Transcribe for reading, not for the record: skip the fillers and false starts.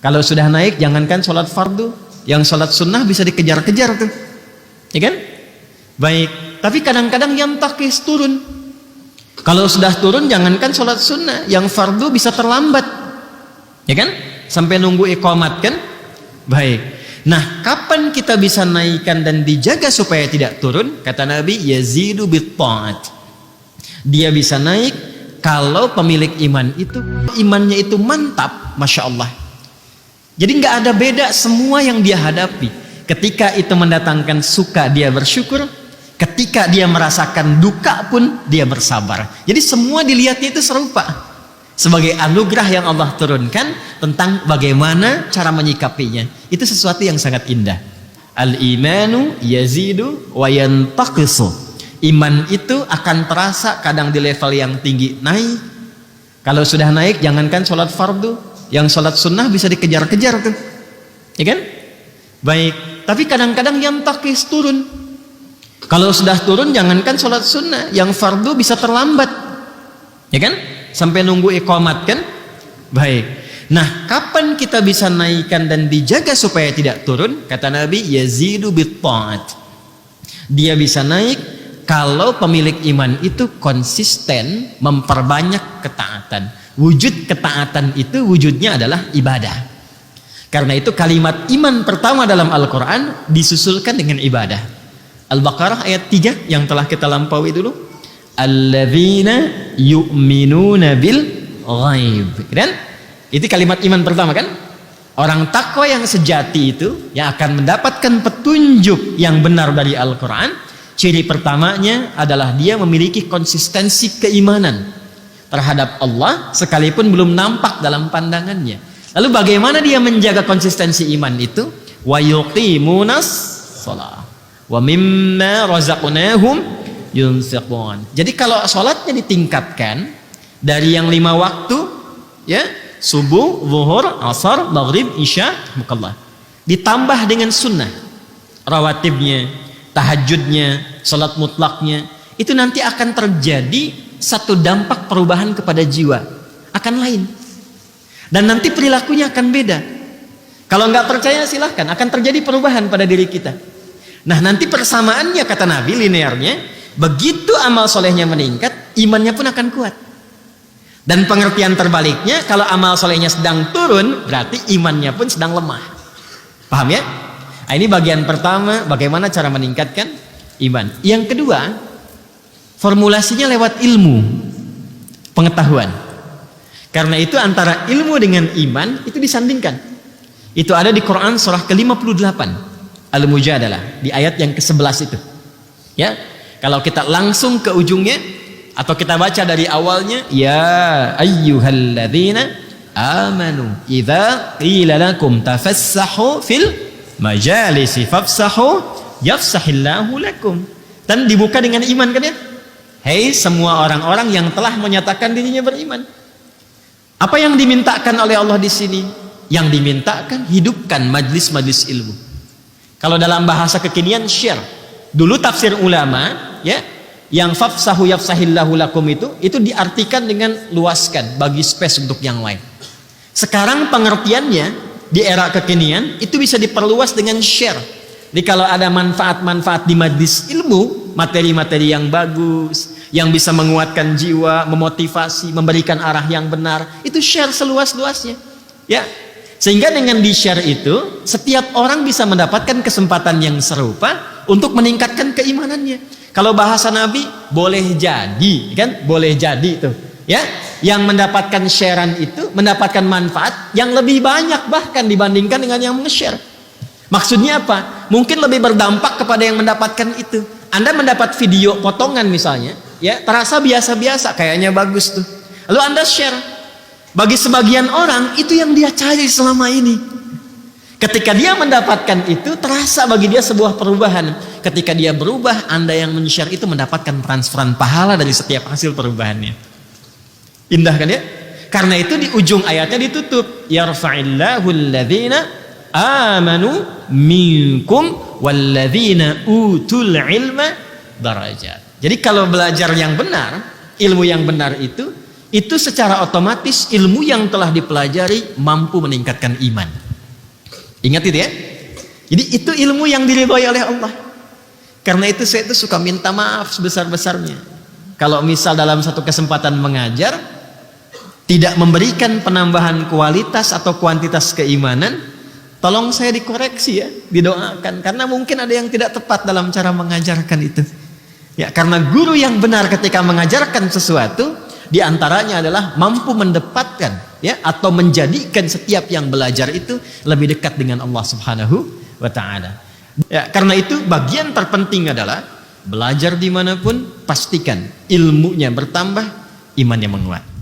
Kalau sudah naik, jangankan sholat fardu, yang sholat sunnah bisa dikejar-kejar tuh, ya kan? Baik, tapi kadang-kadang yang takis turun. Kalau sudah turun, jangankan sholat sunnah, yang fardu bisa terlambat, ya kan? Sampai nunggu iqamat kan? Baik. Nah, kapan kita bisa naikkan dan dijaga supaya tidak turun? Kata Nabi, yazidu bit-ta'at. Dia bisa naik kalau pemilik iman itu, imannya itu mantap, Masya Allah. Jadi nggak ada beda semua yang dia hadapi. Ketika itu mendatangkan suka, dia bersyukur. Ketika dia merasakan duka pun, dia bersabar. Jadi semua dilihatnya itu serupa. Sebagai anugerah yang Allah turunkan tentang bagaimana cara menyikapinya. Itu sesuatu yang sangat indah. Al-imanu yazidu wa yantaqisu. Iman itu akan terasa kadang di level yang tinggi naik. Kalau sudah naik, jangankan sholat fardu, yang sholat sunnah bisa dikejar-kejar tuh, ya kan? Baik, tapi kadang-kadang yang takis turun. Kalau sudah turun, jangankan sholat sunnah, yang fardu bisa terlambat, ya kan? Sampai nunggu iqamat kan? Baik. Nah, kapan kita bisa naikkan dan dijaga supaya tidak turun? Kata Nabi, yazidu bit-ta'at. Dia bisa naik kalau pemilik iman itu konsisten memperbanyak ketaatan. Wujud ketaatan itu wujudnya adalah ibadah. Karena itu kalimat iman pertama dalam Al-Quran disusulkan dengan ibadah. Al-Baqarah ayat 3 yang telah kita lampaui dulu. Alladzina yu'minuna bil ghaib. Dan itu kalimat iman pertama kan? Orang takwa yang sejati itu yang akan mendapatkan petunjuk yang benar dari Al-Quran. Ciri pertamanya adalah dia memiliki konsistensi keimanan terhadap Allah sekalipun belum nampak dalam pandangannya. Lalu bagaimana dia menjaga konsistensi iman itu? Wa yuqimunas shalah wa mimma razaqnahum yunfiqun. Jadi kalau sholatnya ditingkatkan dari yang 5 waktu, ya, subuh, zuhur, asar, maghrib, isya, mukallah, ditambah dengan sunnah, rawatibnya, tahajudnya, sholat mutlaknya, itu nanti akan terjadi satu dampak perubahan kepada jiwa akan lain, dan nanti perilakunya akan beda. Kalau nggak percaya silahkan, akan terjadi perubahan pada diri kita. Nah, nanti persamaannya kata Nabi linearnya, begitu amal solehnya meningkat, imannya pun akan kuat. Dan pengertian terbaliknya, kalau amal solehnya sedang turun, berarti imannya pun sedang lemah. Paham ya? Nah, ini bagian pertama, bagaimana cara meningkatkan iman. Yang kedua, formulasinya lewat ilmu, pengetahuan. Karena itu antara ilmu dengan iman itu disandingkan. Itu ada di Quran surah ke-58 Al-Mujadalah di ayat yang ke-11 itu. Ya, kalau kita langsung ke ujungnya atau kita baca dari awalnya, ya ayyuhalladzina amanu idza qila lakum tafassahu fil majalisi fafsahu yafsahillahu lakum. Dan dibuka dengan iman kan ya? Hei semua orang-orang yang telah menyatakan dirinya beriman. Apa yang dimintakan oleh Allah di sini? Yang dimintakan hidupkan majlis-majlis ilmu. Kalau dalam bahasa kekinian share. Dulu tafsir ulama ya, yang fafsahu yafsahillahu lakum itu diartikan dengan luaskan, bagi space untuk yang lain. Sekarang pengertiannya di era kekinian itu bisa diperluas dengan share. Jadi kalau ada manfaat-manfaat di majlis ilmu, materi-materi yang bagus, yang bisa menguatkan jiwa, memotivasi, memberikan arah yang benar, itu share seluas-luasnya. Ya. Sehingga dengan di-share itu, setiap orang bisa mendapatkan kesempatan yang serupa untuk meningkatkan keimanannya. Kalau bahasa Nabi, boleh jadi, kan? Boleh jadi itu. Ya, yang mendapatkan sharean itu mendapatkan manfaat yang lebih banyak bahkan dibandingkan dengan yang nge-share. Maksudnya apa? Mungkin lebih berdampak kepada yang mendapatkan itu. Anda mendapat video potongan misalnya, ya, terasa biasa-biasa, kayaknya bagus tuh. Lalu Anda share. Bagi sebagian orang itu yang dia cari selama ini. Ketika dia mendapatkan itu, terasa bagi dia sebuah perubahan. Ketika dia berubah, Anda yang men-share itu mendapatkan transferan pahala dari setiap hasil perubahannya. Indah kan ya? Karena itu di ujung ayatnya ditutup, yarfa'illahu alladhina amanu minkum walladzina utul ilma darajat. Jadi kalau belajar yang benar, ilmu yang benar itu itu secara otomatis ilmu yang telah dipelajari mampu meningkatkan iman. Ingat itu ya. Jadi itu ilmu yang diridhoi oleh Allah. Karena itu saya itu suka minta maaf sebesar-besarnya. Kalau misal dalam satu kesempatan mengajar tidak memberikan penambahan kualitas atau kuantitas keimanan, tolong saya dikoreksi ya, didoakan. Karena mungkin ada yang tidak tepat dalam cara mengajarkan itu. Ya, karena guru yang benar ketika mengajarkan sesuatu, diantaranya adalah mampu mendapatkan ya atau menjadikan setiap yang belajar itu lebih dekat dengan Allah Subhanahu wa Ta'ala. Ya, karena itu bagian terpenting adalah belajar dimanapun pastikan ilmunya bertambah, imannya menguat.